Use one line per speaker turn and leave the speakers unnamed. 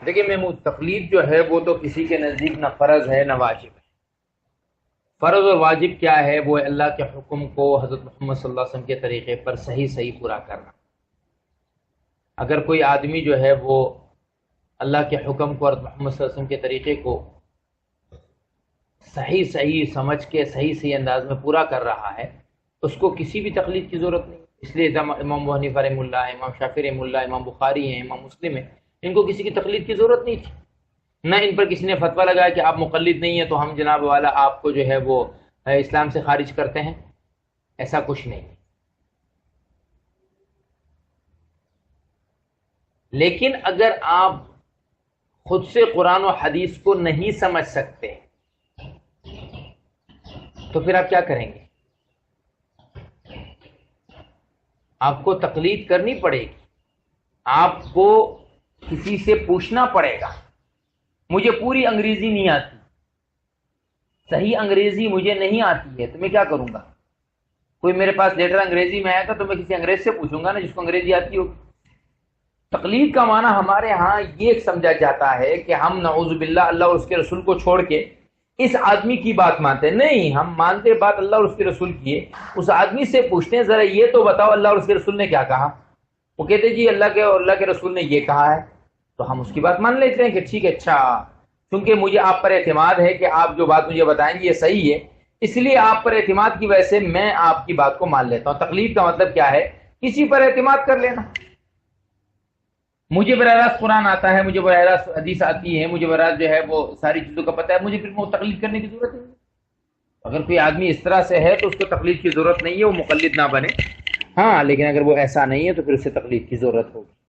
دیکھیں محمود، تقلید جو ہے وہ تو کسی کے نزدیک نہ فرض ہے نہ واجب ہے۔ فرض اور واجب کیا ہے؟ وہ اللہ کے حکم کو حضرت محمد صلی اللہ علیہ وسلم کے طریقے پر صحیح صحیح پورا کرنا۔ اگر کوئی آدمی جو ہے وہ اللہ کے حکم کو اور محمد صلی اللہ علیہ وسلم کے طریقے کو صحیح صحیح سمجھ کے صحیح صحیح انداز میں پورا کر رہا ہے، اس کو کسی بھی تقلید کی ضرورت نہیں۔ اس لیے امام ابو حنیفہ رحمہ اللہ، امام شافعی رحمہ اللہ، امام بخاری ہیں، امام مسلم ہیں، ان کو کسی کی تقلید کی ضرورت نہیں تھی۔ نہ ان پر کسی نے فتویٰ لگایا کہ آپ مقلد نہیں ہیں تو ہم جناب والا آپ کو جو ہے وہ اسلام سے خارج کرتے ہیں، ایسا کچھ نہیں۔ لیکن اگر آپ خود سے قرآن و حدیث کو نہیں سمجھ سکتے تو پھر آپ کیا کریں گے؟ آپ کو تقلید کرنی پڑے گی، آپ کو کسی سے پوچھنا پڑے گا۔ مجھے پوری انگریزی نہیں آتی، صحیح انگریزی مجھے نہیں آتی ہے، تو میں کیا کروں گا؟ کوئی میرے پاس لیٹر انگریزی میں آیا تھا تو میں کسی انگریز سے پوچھوں گا نا، جس کو انگریزی آتی ہوگی۔ تقلید کا معنی ہمارے ہاں یہ سمجھا جاتا ہے کہ ہم نعوذ باللہ اللہ اور اس کے رسول کو چھوڑ کے اس آدمی کی بات مانتے ہیں۔ نہیں، ہم مانتے بات اللہ اور اس کے رسول کی ہے، اس آدمی سے پوچھتے ہیں ذرا یہ تو بتاؤ اللہ اور اس کے رسول نے کیا کہا۔ وہ کہتے جی اللہ کے رسول نے یہ کہا ہے، تو ہم اس کی بات مان لیتے ہیں کہ ٹھیک ہے، اچھا چونکہ مجھے آپ پر اعتماد ہے کہ آپ جو بات مجھے بتائیں گے یہ صحیح ہے، اس لیے آپ پر اعتماد کی وجہ سے میں آپ کی بات کو مان لیتا ہوں۔ تقلید کا مطلب کیا ہے؟ کسی پر اعتماد کر لینا۔ مجھے براہ راست قرآن آتا ہے، مجھے براہ راست حدیث آتی ہے، مجھے براہ راست جو ہے وہ ساری چیزوں کا پتہ ہے، مجھے پھر وہ تقلید کرنے کی ضرورت نہیں۔ اگر کوئی آدمی اس طرح سے ہے تو اس کو تقلید کی ضرورت نہیں ہے، وہ مقلد نہ بنے۔ ہاں لیکن اگر وہ ایسا نہیں ہے تو پھر اسے تقلید کی ضرورت ہوگی۔